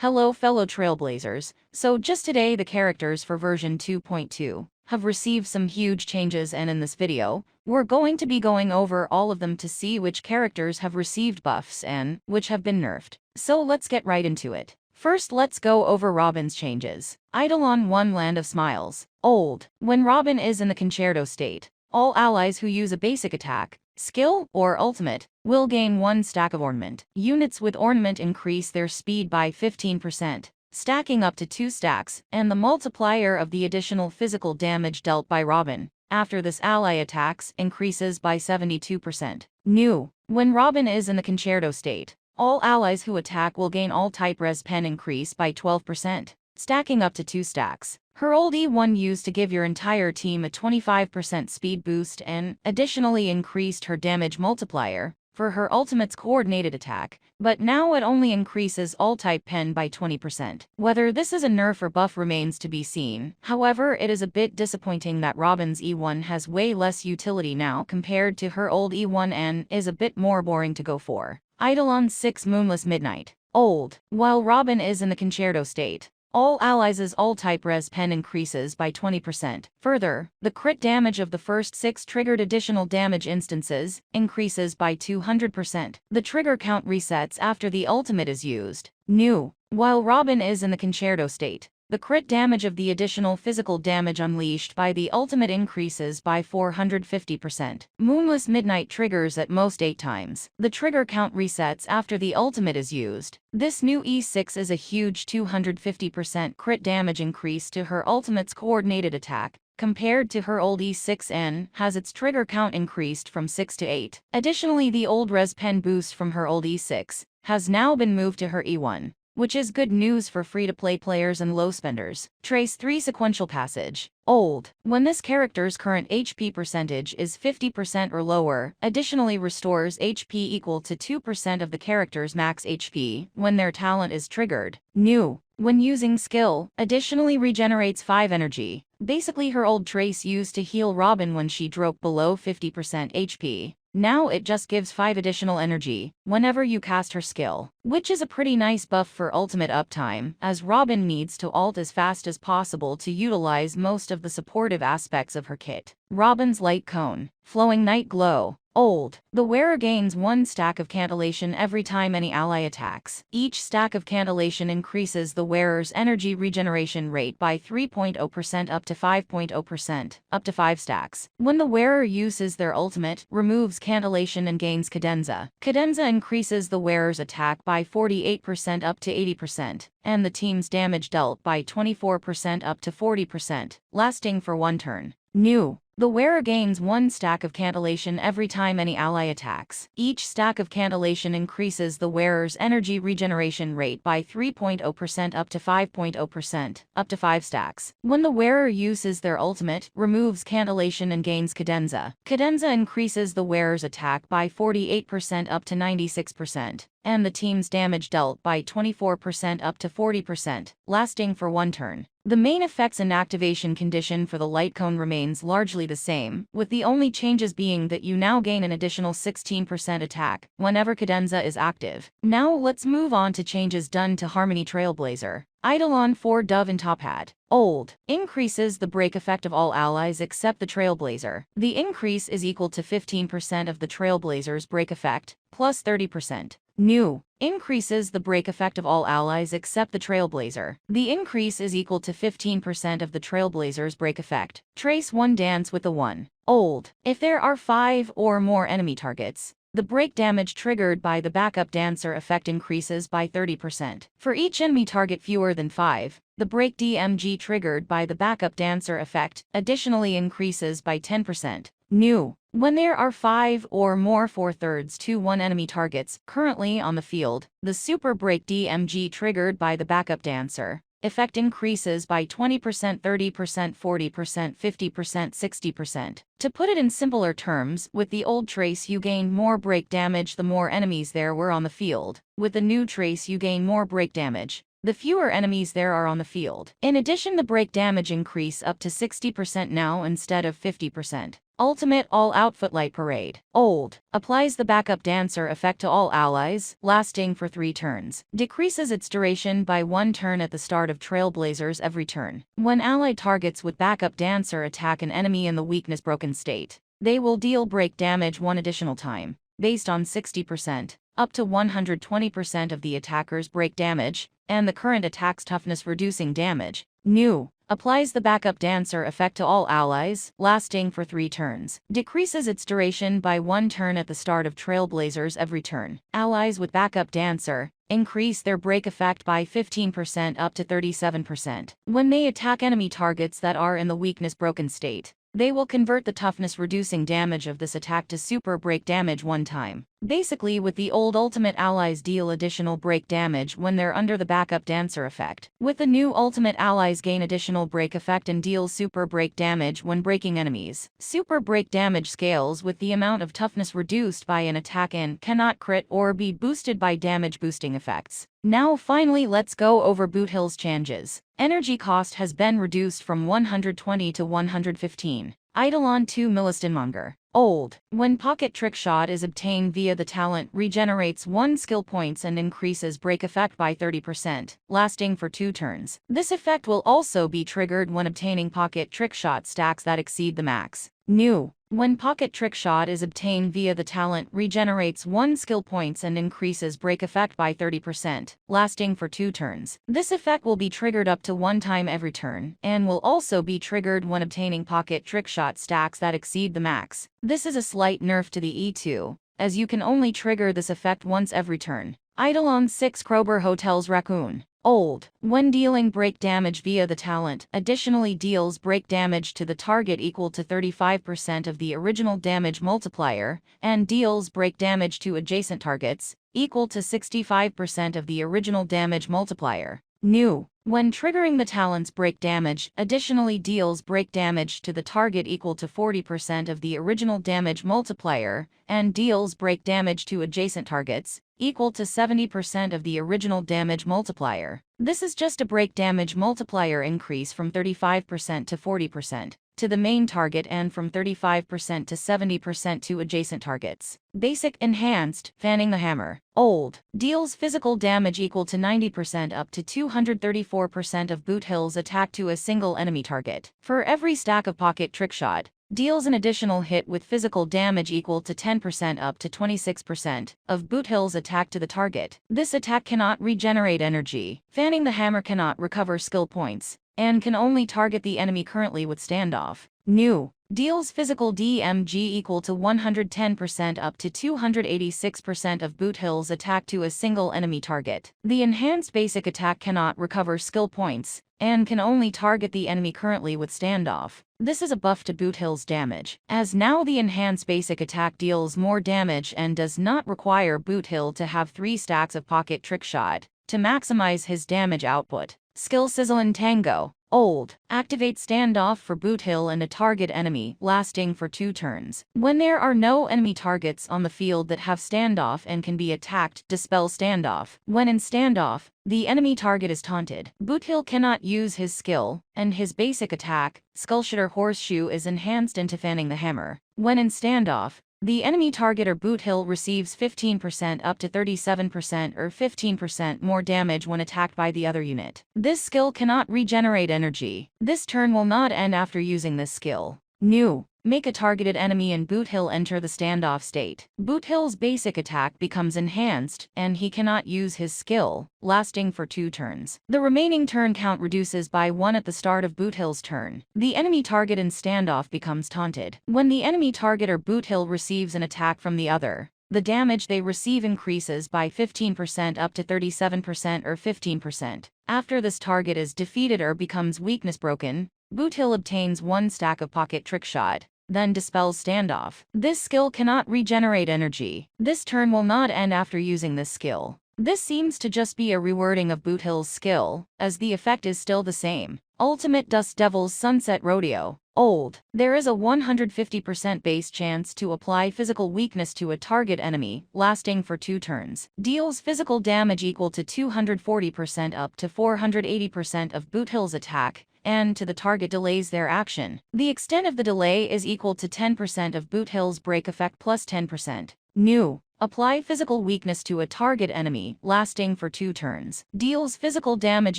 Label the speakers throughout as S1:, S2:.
S1: Hello fellow Trailblazers, so just today the characters for version 2.2 have received some huge changes, and in this video, we're going to be going over all of them to see which characters have received buffs and which have been nerfed. So let's get right into it. First, let's go over Robin's changes. Eidolon 1 Land of Smiles. Old. When Robin is in the concerto state, all allies who use a basic attack, skill, or ultimate will gain 1 stack of ornament. Units with ornament increase their speed by 15%, stacking up to 2 stacks, and the multiplier of the additional physical damage dealt by Robin after this ally attacks increases by 72%. New. When Robin is in the concerto state, all allies who attack will gain all type res pen increase by 12%, stacking up to 2 stacks. Her old E1 used to give your entire team a 25% speed boost and additionally increased her damage multiplier for her ultimate's coordinated attack, but now it only increases all type pen by 20%. Whether this is a nerf or buff remains to be seen. However, it is a bit disappointing that Robin's E1 has way less utility now compared to her old E1 and is a bit more boring to go for. Eidolon 6 Moonless Midnight. Old. While Robin is in the concerto state, all allies' all-type res pen increases by 20%. Further, the crit damage of the first 6 triggered additional damage instances increases by 200%. The trigger count resets after the ultimate is used. New. While Robin is in the concerto state, the crit damage of the additional physical damage unleashed by the ultimate increases by 450%. Moonless Midnight triggers at most 8 times. The trigger count resets after the ultimate is used. This new E6 is a huge 250% crit damage increase to her ultimate's coordinated attack, compared to her old E6 and has its trigger count increased from 6 to 8. Additionally, the old res pen boost from her old E6 has now been moved to her E1, which is good news for free-to-play players and low spenders. Trace 3 Sequential Passage. Old. When this character's current HP percentage is 50% or lower, additionally restores HP equal to 2% of the character's max HP when their talent is triggered. New. When using skill, additionally regenerates 5 energy. Basically her old trace used to heal Robin when she dropped below 50% HP. Now it just gives 5 additional energy whenever you cast her skill, which is a pretty nice buff for ultimate uptime, as Robin needs to ult as fast as possible to utilize most of the supportive aspects of her kit. Robin's Light Cone. Flowing Night Glow. Old. The wearer gains 1 stack of cantillation every time any ally attacks. Each stack of cantillation increases the wearer's energy regeneration rate by 3.0% up to 5.0%, up to 5 stacks. When the wearer uses their ultimate, removes cantillation and gains cadenza. Cadenza increases the wearer's attack by 48% up to 80%, and the team's damage dealt by 24% up to 40%, lasting for 1 turn. New. The wearer gains 1 stack of cantillation every time any ally attacks. Each stack of cantillation increases the wearer's energy regeneration rate by 3.0% up to 5.0%, up to 5 stacks. When the wearer uses their ultimate, removes cantillation and gains cadenza. Cadenza increases the wearer's attack by 48% up to 96%, and the team's damage dealt by 24% up to 40%, lasting for 1 turn. The main effects and activation condition for the light cone remains largely the same, with the only changes being that you now gain an additional 16% attack whenever cadenza is active. Now let's move on to changes done to Harmony Trailblazer. Eidolon 4 Dove and Top Hat. Old. Increases the break effect of all allies except the Trailblazer. The increase is equal to 15% of the Trailblazer's break effect, plus 30%. New. Increases the break effect of all allies except the Trailblazer. The increase is equal to 15% of the Trailblazer's break effect. Trace 1 Dance with the 1. Old. If there are 5 or more enemy targets, the break damage triggered by the backup dancer effect increases by 30%. For each enemy target fewer than 5, the break DMG triggered by the backup dancer effect additionally increases by 10%. New. When there are 5 or more 4/3 to 1 enemy targets currently on the field, the super break DMG triggered by the backup dancer effect increases by 20%, 30%, 40%, 50%, 60%. To put it in simpler terms, with the old trace you gained more break damage the more enemies there were on the field. With the new trace you gain more break damage the fewer enemies there are on the field. In addition, the break damage increase up to 60% now instead of 50%. Ultimate All-Out Footlight Parade. Old. Applies the backup dancer effect to all allies, lasting for 3 turns. Decreases its duration by 1 turn at the start of Trailblazers every turn. When allied targets with backup dancer attack an enemy in the weakness broken state, they will deal break damage 1 additional time, based on 60%, up to 120% of the attacker's break damage, and the current attack's toughness reducing damage. New. Applies the backup dancer effect to all allies, lasting for 3 turns. Decreases its duration by 1 turn at the start of Trailblazers every turn. Allies with backup dancer increase their break effect by 15% up to 37%. When they attack enemy targets that are in the weakness broken state, they will convert the toughness reducing damage of this attack to super break damage 1 time. Basically, with the old ultimate, allies deal additional break damage when they're under the backup dancer effect. With the new ultimate, allies gain additional break effect and deal super break damage when breaking enemies. Super break damage scales with the amount of toughness reduced by an attack and cannot crit or be boosted by damage boosting effects. Now finally, let's go over Boothill's changes. Energy cost has been reduced from 120 to 115. Eidolon 2 Millistonmonger. Old. When Pocket Trick Shot is obtained via the talent, regenerates 1 skill points and increases break effect by 30%, lasting for 2 turns. This effect will also be triggered when obtaining Pocket Trick Shot stacks that exceed the max. New. When Pocket Trick Shot is obtained via the talent, regenerates 1 skill points and increases break effect by 30%, lasting for 2 turns. This effect will be triggered up to 1 time every turn, and will also be triggered when obtaining Pocket Trick Shot stacks that exceed the max. This is a slight nerf to the E2, as you can only trigger this effect once every turn. Eidolon 6 Krober Hotel's Raccoon. Old. When dealing break damage via the talent, additionally deals break damage to the target equal to 35% of the original damage multiplier, and deals break damage to adjacent targets, equal to 65% of the original damage multiplier. New. When triggering the talent's break damage, additionally deals break damage to the target equal to 40% of the original damage multiplier, and deals break damage to adjacent targets, equal to 70% of the original damage multiplier. This is just a break damage multiplier increase from 35% to 40% to the main target and from 35% to 70% to adjacent targets. Basic. Enhanced, Fanning the Hammer. Old. Deals physical damage equal to 90% up to 234% of Boothill's attack to a single enemy target. For every stack of Pocket Trick Shot, deals an additional hit with physical damage equal to 10% up to 26% of Boothill's attack to the target. This attack cannot regenerate energy. Fanning the Hammer cannot recover skill points, and can only target the enemy currently with standoff. New. Deals physical DMG equal to 110% up to 286% of Boothill's attack to a single enemy target. The enhanced basic attack cannot recover skill points, and can only target the enemy currently with standoff. This is a buff to Boothill's damage, as now the enhanced basic attack deals more damage and does not require Boothill to have 3 stacks of Pocket Trick Shot to maximize his damage output. Skill Sizzle and Tango. Old. Activate standoff for Boothill and a target enemy, lasting for 2 turns. When there are no enemy targets on the field that have standoff and can be attacked, dispel standoff. When in standoff, the enemy target is taunted. Boothill cannot use his skill, and his basic attack, Skullshitter Horseshoe, is enhanced into Fanning the Hammer. When in standoff, the enemy target or Boothill receives 15% up to 37% or 15% more damage when attacked by the other unit. This skill cannot regenerate energy. This turn will not end after using this skill. New. Make a targeted enemy and Boothill enter the standoff state. Boothill's basic attack becomes enhanced, and he cannot use his skill, lasting for 2 turns. The remaining turn count reduces by 1 at the start of Boothill's turn. The enemy target in standoff becomes taunted. When the enemy target or Boothill receives an attack from the other, the damage they receive increases by 15% up to 37% or 15%. After this target is defeated or becomes weakness broken, Boothill obtains 1 stack of Pocket Trick Shot, then dispels standoff. This skill cannot regenerate energy. This turn will not end after using this skill. This seems to just be a rewording of Boothill's skill, as the effect is still the same. Ultimate Dust Devil's Sunset Rodeo. Old. There is a 150% base chance to apply physical weakness to a target enemy, lasting for 2 turns. Deals physical damage equal to 240% up to 480% of Boothill's attack, and to the target delays their action. The extent of the delay is equal to 10% of Boothill's break effect plus 10%. New. Apply physical weakness to a target enemy, lasting for 2 turns. Deals physical damage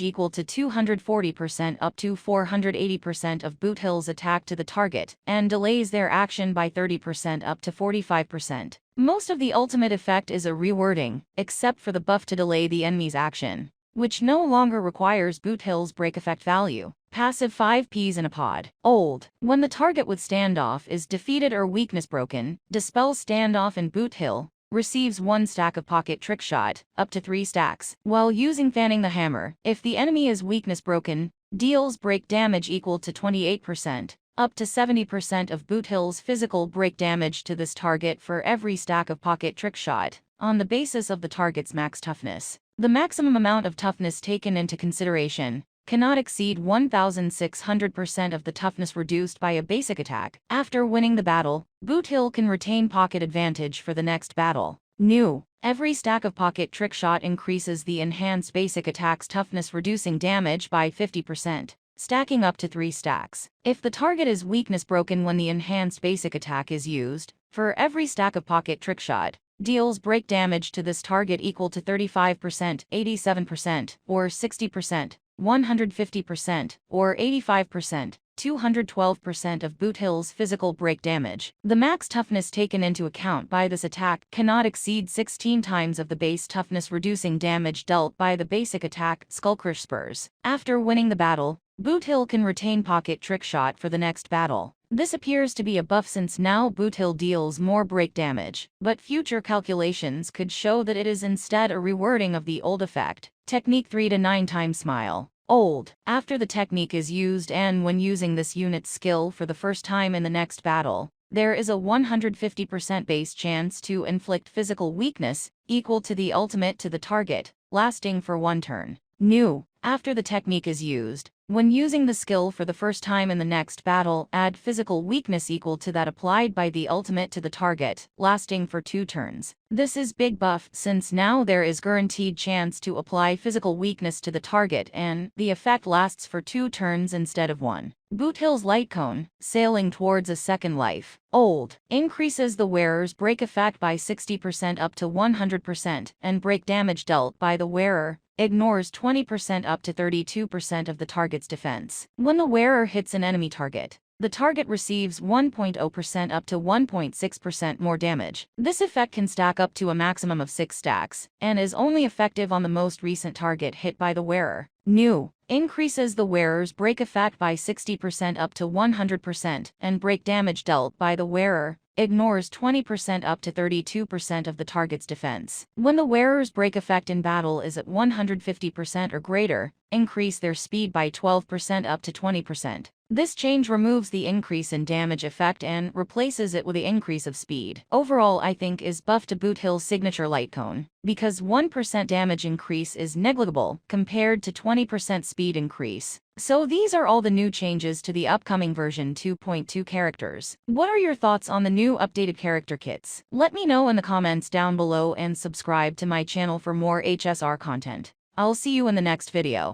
S1: equal to 240% up to 480% of Boothill's attack to the target, and delays their action by 30% up to 45%. Most of the ultimate effect is a rewording, except for the buff to delay the enemy's action, which no longer requires Boothill's break effect value. Passive 5 peas in a pod. Old. When the target with standoff is defeated or weakness broken, dispel standoff in Boothill, receives 1 stack of pocket trick shot, up to 3 stacks. While using fanning the hammer, if the enemy is weakness broken, deals break damage equal to 28%, up to 70% of Boothill's physical break damage to this target for every stack of pocket trick shot, on the basis of the target's max toughness. The maximum amount of toughness taken into consideration cannot exceed 1,600% of the toughness reduced by a basic attack. After winning the battle, Boothill can retain pocket advantage for the next battle. New. Every stack of pocket trick shot increases the enhanced basic attack's toughness, reducing damage by 50%, stacking up to 3 stacks. If the target is weakness broken when the enhanced basic attack is used, for every stack of pocket trick shot, deals break damage to this target equal to 35%, 87%, or 60%. 150%, or 85%, 212% of Boothill's physical break damage. The max toughness taken into account by this attack cannot exceed 16 times of the base toughness, reducing damage dealt by the basic attack, Skullcrush Spurs. After winning the battle, Boothill can retain pocket trick shot for the next battle. This appears to be a buff since now Boothill deals more break damage, but future calculations could show that it is instead a rewording of the old effect. Technique 3 to 9 times smile. Old. After the technique is used and when using this unit's skill for the first time in the next battle, there is a 150% base chance to inflict physical weakness, equal to the ultimate to the target, lasting for 1 turn. New. After the technique is used, when using the skill for the first time in the next battle, add physical weakness equal to that applied by the ultimate to the target, lasting for 2 turns. This is big buff since now there is guaranteed chance to apply physical weakness to the target and the effect lasts for 2 turns instead of 1. Boothill's light cone, sailing towards a second life. Old. Increases the wearer's break effect by 60% up to 100% and break damage dealt by the wearer. Ignores 20% up to 32% of the target's defense. When the wearer hits an enemy target, the target receives 1.0% up to 1.6% more damage. This effect can stack up to a maximum of 6 stacks, and is only effective on the most recent target hit by the wearer. New. Increases the wearer's break effect by 60% up to 100%, and break damage dealt by the wearer. Ignores 20% up to 32% of the target's defense. When the wearer's break effect in battle is at 150% or greater, increase their speed by 12% up to 20%. This change removes the increase in damage effect and replaces it with the increase of speed. Overall, I think is buff to Boothill's signature light cone, because 1% damage increase is negligible compared to 20% speed increase. So these are all the new changes to the upcoming version 2.2 characters. What are your thoughts on the new updated character kits? Let me know in the comments down below and subscribe to my channel for more HSR content. I'll see you in the next video.